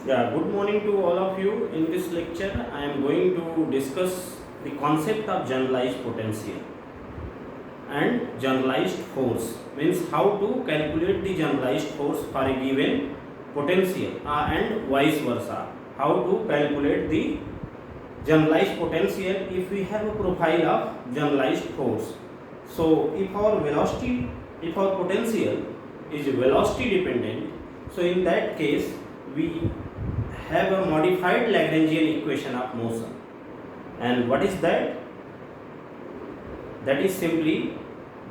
Yeah, good morning to all of you. In this lecture, I am going to discuss the concept of generalized potential and generalized force. Means how to calculate the generalized force for a given potential and vice versa. How to calculate the generalized potential if we have a profile of generalized force. So if our potential is velocity dependent, so in that case we have a modified Lagrangian equation of motion. And what is that? That is simply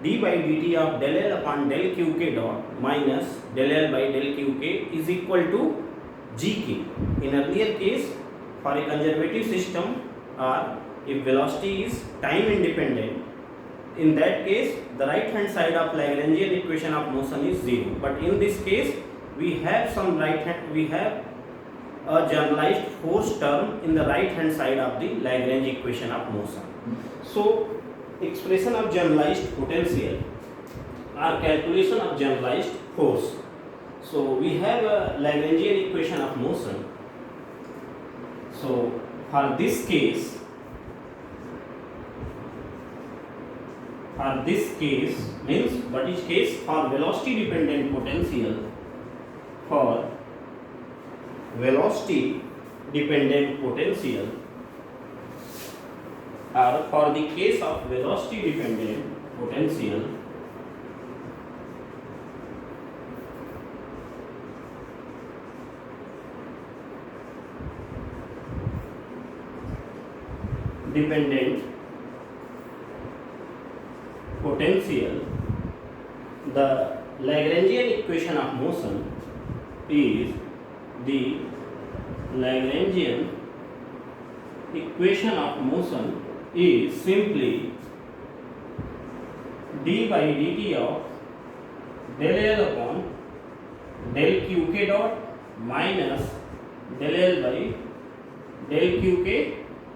d by dt of del L upon del qk dot minus del L by del qk is equal to gk. In earlier case, for a conservative system or if velocity is time independent, in that case the right hand side of Lagrangian equation of motion is 0. But in this case we have a generalized force term in the right hand side of the Lagrange equation of motion. So expression of generalized potential or calculation of generalized force. So we have a Lagrangian equation of motion. So for this case means what is case? For velocity dependent potential, for velocity dependent potential, or for the case of velocity dependent potential, the Lagrangian equation of motion is the Lagrangian equation of motion is simply d by dt of del L upon del qk dot minus del L by del qk,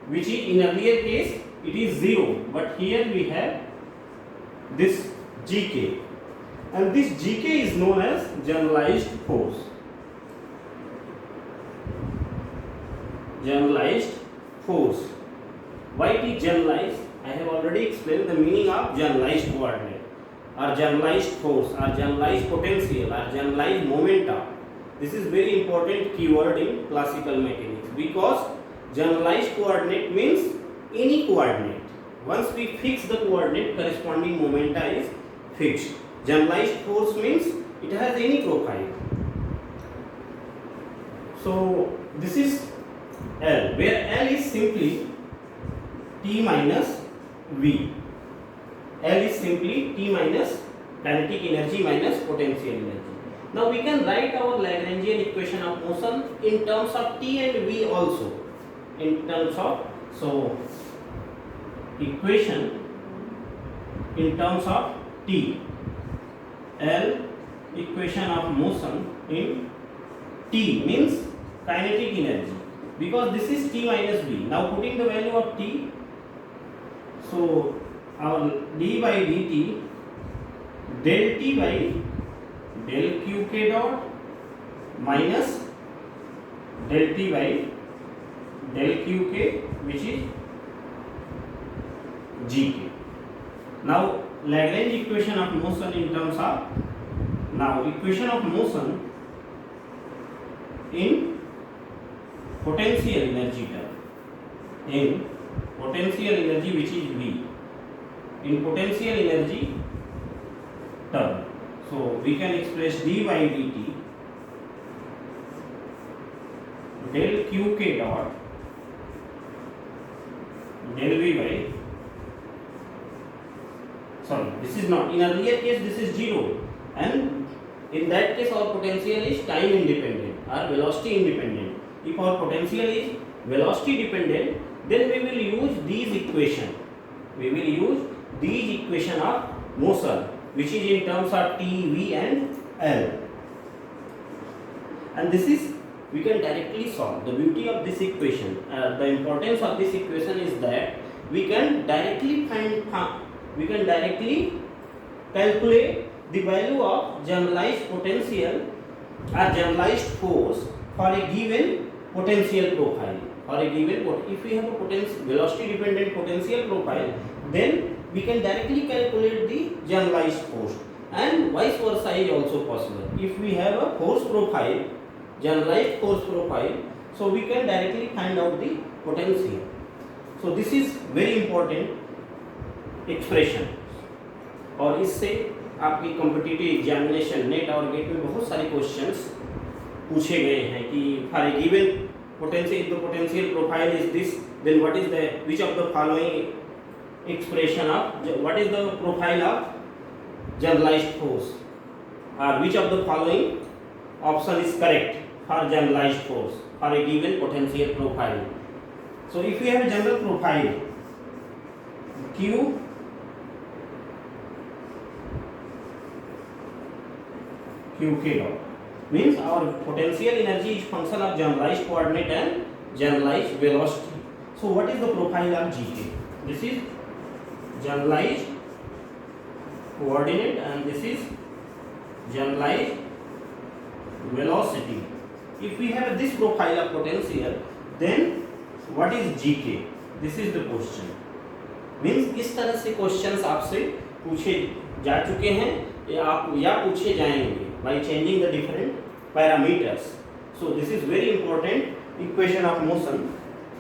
which is in earlier case it is 0, but here we have this gk, and this gk is known as generalized force. Generalized force. Why it is generalized? I have already explained the meaning of generalized coordinate or generalized force or generalized potential or generalized momentum. This is very important keyword in classical mechanics, because generalized coordinate means any coordinate. Once we fix the coordinate, corresponding momenta is fixed. Generalized force means it has any profile. So this is L, where L is simply T minus V. L is simply T minus kinetic energy minus potential energy. Now we can write our Lagrangian equation of motion in terms of T and V also. In terms of, so equation in terms of T, L equation of motion in T means kinetic energy, because this is T minus V. Now putting the value of T, so our d by dt del T by del qk dot minus del T by del qk, which is gk. Now Lagrange equation of motion in terms of, now equation of motion in potential energy term, in potential energy which is V, in potential energy term. So we can express d by dt del qk dot del V by, sorry, this is not, in earlier case this is 0, and in that case our potential is time independent or velocity independent. If our potential is velocity dependent, then we will use these equation. We will use these equation of motion, which is in terms of T, V and L. And this is, we can directly solve. The beauty of this equation, the importance of this equation is that we can directly calculate the value of generalized potential or generalized force for a given potential profile. For a given, if we have a velocity dependent potential profile, then we can directly calculate the generalized force, and vice versa is also possible. If we have a force profile, generalized force profile, so we can directly find out the potential. So this is very important expression, और इससे आपकी competitive examination net और gate में बहुत सारे questions पूछे गए हैं कि for a given potential, if the potential profile is this, then what is the which of the following expression of what is the profile of generalized force, or which of the following option is correct for generalized force for a given potential profile. So if we have a general profile qk dot, means our potential energy is function of generalized coordinate and generalized velocity. So what is the profile of gk? This is generalized coordinate and this is generalized velocity. If we have this profile of potential, then what is gk? This is the question. Means इस तरह से questions आपसे पूछे जा चुके हैं या पूछे जाएंगे by changing the different parameters. So this is very important equation of motion,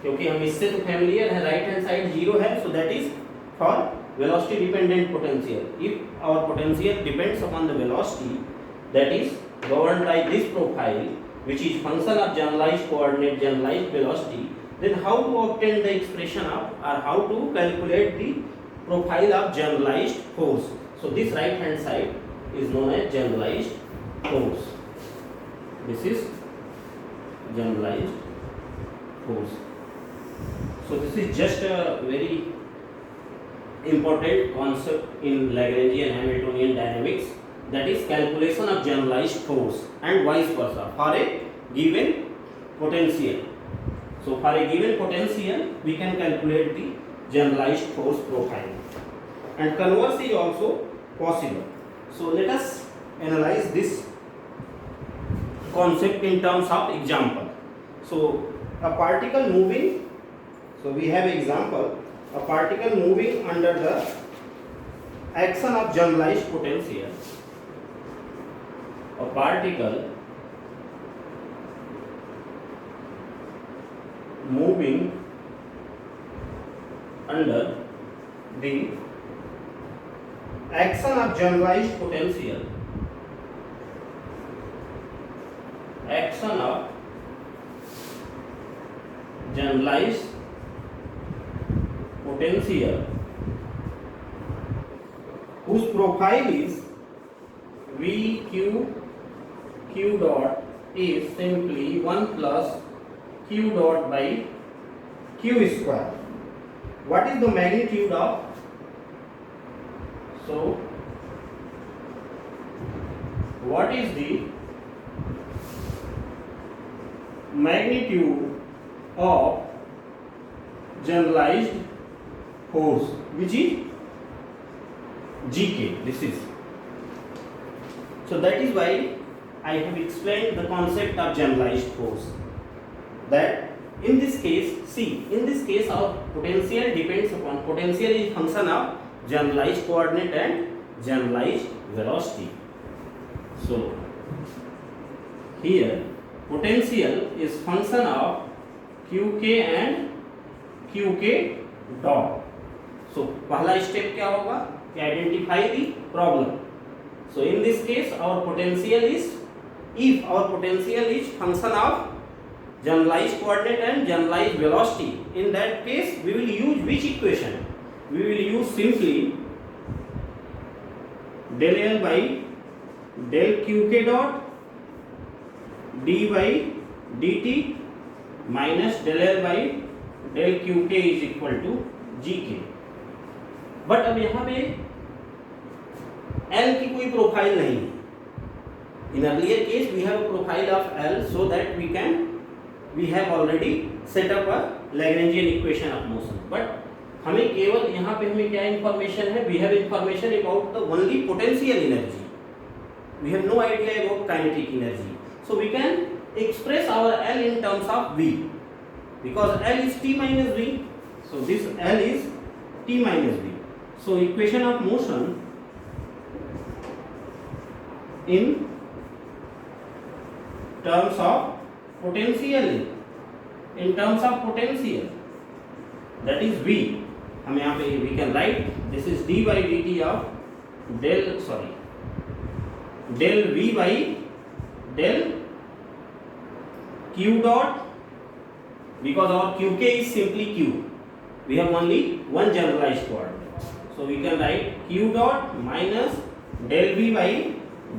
क्योंकि हम इससे तो familiar है, right hand side 0 है, so that is for velocity dependent potential. If our potential depends upon the velocity that is governed by this profile, which is function of generalized coordinate, generalized velocity, then how to obtain the expression of, or how to calculate the profile of generalized force? So this right hand side is known as generalized force. This is generalized force. So this is just a very important concept in Lagrangian Hamiltonian dynamics, that is calculation of generalized force and vice versa for a given potential. So for a given potential we can calculate the generalized force profile, and converse is also possible. So let us analyze this concept in terms of example. So a particle moving, so we have example, a particle moving under the action of generalized potential. A particle moving under the action of generalized potential, action of generalized potential, whose profile is VQ Q dot is simply 1 plus Q dot by Q square. What is the magnitude of? So what is the magnitude of generalized force, which is gk? This is, so that is why I have explained the concept of generalized force, that in this case, see, in this case our potential depends upon, potential is function of generalized coordinate and generalized velocity. So here potential is function of qk and qk dot. So पहला step क्या होगा कि identify the problem. So in this case our potential is, if our potential is function of generalized coordinate and generalized velocity, in that case we will use which equation? We will use simply del L by del qk dot d by dt minus del L by del qk is equal to gk. But अब यहाँ पे L की कोई profile नहीं. In earlier case we have a profile of L, so that we have already set up a Lagrangian equation of motion. But हमें केवल यहाँ पे हमें क्या इंफॉर्मेशन है? We have information about the only potential energy. We have no idea about kinetic energy. So we can express our L in terms of V, because L is T minus V. So this L is T minus V. So equation of motion in terms of potential, in terms of potential, that is V. हम यहाँ पे we can write this is d by dt of del V by del Q dot, because our Qk is simply Q. We have only one generalized coordinate, so we can write Q dot minus del V by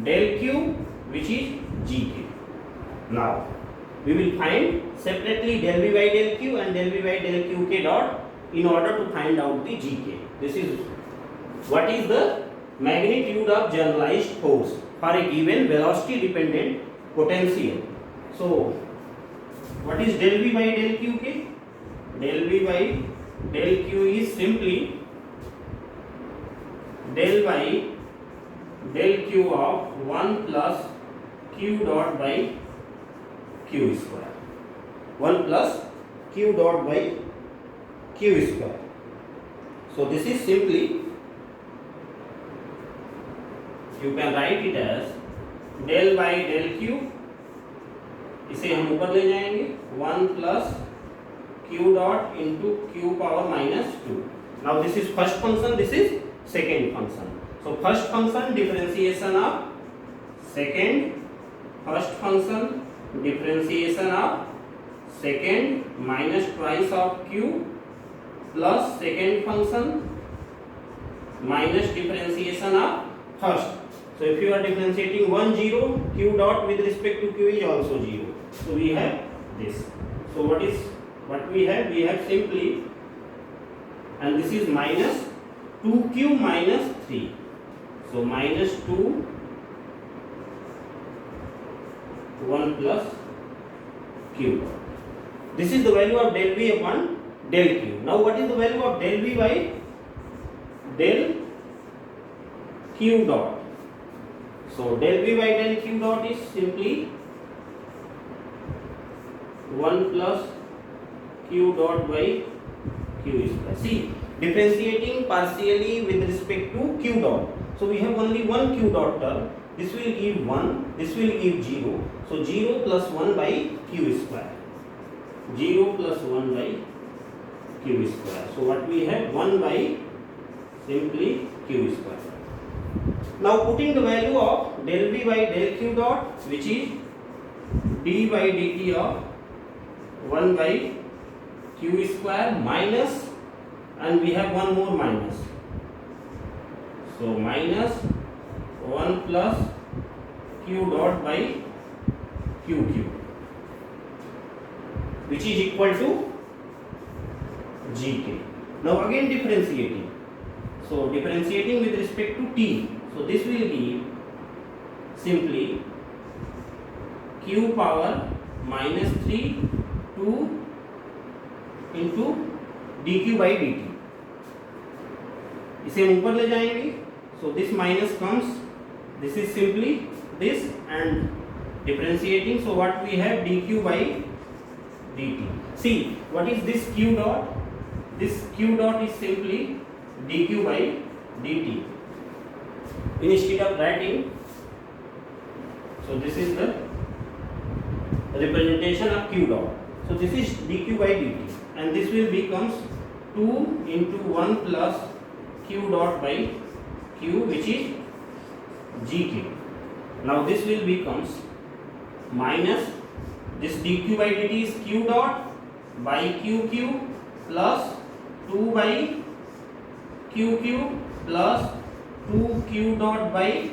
del Q, which is Gk. Now we will find separately del V by del Q and del V by del Qk dot in order to find out the Gk. This is what is the magnitude of generalized force for a given velocity dependent potential. So what is del V by del Qk? Del V by del Q is simply del by del Q of 1 plus Q dot by Q square. 1 plus Q dot by Q square. So this is simply, you can write it as del by del Q, इसे हम ऊपर ले जाएंगे 1 plus Q dot into Q power minus 2. Now this is first function, this is second function. So first function differentiation of second, first function differentiation of second minus twice of Q plus second function minus differentiation of first. So if you are differentiating 1 0, Q dot with respect to Q is also 0. So we have this. So what we have? We have simply, and this is minus 2Q minus 3. So minus 2 1 plus Q dot. This is the value of del V upon del Q. Now what is the value of del V by del Q dot? So del V by del Q dot is simply 1 plus Q dot by Q square. See, differentiating partially with respect to Q dot. So we have only one Q dot term. This will give 1, this will give 0. So 0 plus 1 by Q square. 0 plus 1 by Q square. So what we have? 1 by simply Q square. Now putting the value of del V by del Q dot, which is d by dt of 1 by Q square minus, and we have one more minus. So minus 1 plus Q dot by QQ, which is equal to Gk. Now again differentiating. So differentiating with respect to t. So this will be simply Q power minus 3 2 into dq by dt. इसे हम ऊपर ले जाएंगे. So this minus comes. This is simply this and differentiating. So what we have? dq by dt. See, what is this Q dot? This Q dot is simply dq by dt. Instead of writing, so this is the representation of Q dot. So this is dq by dt, and this will becomes 2 into 1 plus Q dot by Q, which is Gk. Now this will becomes minus this dq by dt is Q dot by QQ plus 2 by QQ plus 2Q dot by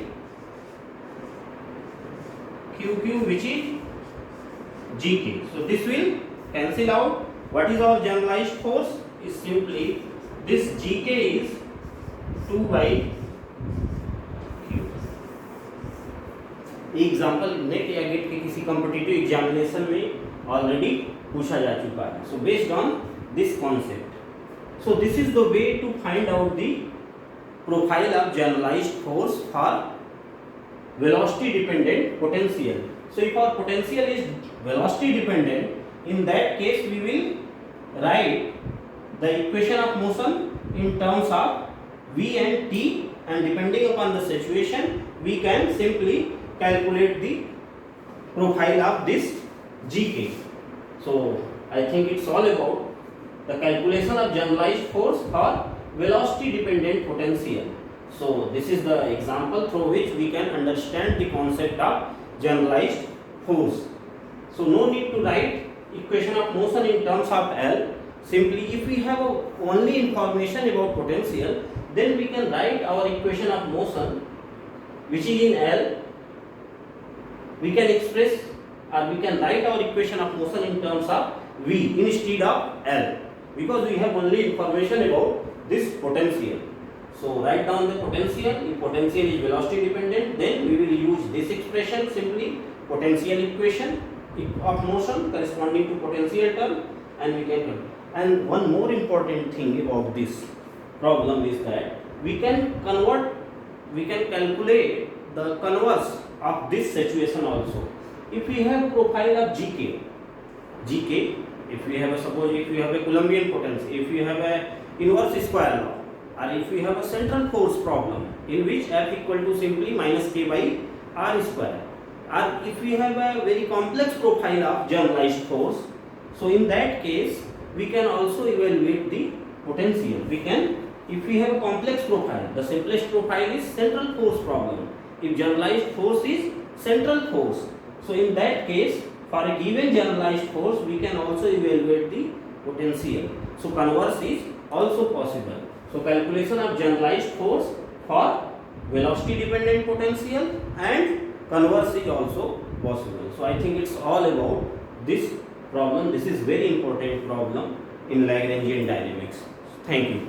QQ, which is Gk. So this will cancel out. What is our generalized force? Is simply this Gk is 2 by Q. ये example net या gate के किसी competitive examination में already पूछा जा चुका है. So based on this concept, so this is the way to find out the profile of generalized force for velocity dependent potential. So if our potential is velocity dependent, in that case we will write the equation of motion in terms of v and t, and depending upon the situation we can simply calculate the profile of this gk. So I think it's all about the calculation of generalized force or velocity dependent potential. So this is the example through which we can understand the concept of generalized force. So no need to write equation of motion in terms of L. Simply if we have only information about potential, then we can write our equation of motion which is in L. We can express or we can write our equation of motion in terms of V instead of L, because we have only information about this potential. So write down the potential. If potential is velocity dependent, then we will use this expression, simply potential equation of motion corresponding to potential term, and we can. And one more important thing about this problem is that we can calculate the converse of this situation also. If we have profile of gk, if we have suppose if we have a Coulombian potential, if we have a inverse square law, or if we have a central force problem in which F equal to simply minus k by r square, or if we have a very complex profile of generalized force, so in that case we can also evaluate the potential. We can, if we have a complex profile, the simplest profile is central force problem. If generalized force is central force, so in that case for a given generalized force we can also evaluate the potential. So converse is also possible. So calculation of generalized force for velocity dependent potential and converse is also possible. So I think it's all about this problem. This is very important problem in Lagrangian dynamics. Thank you.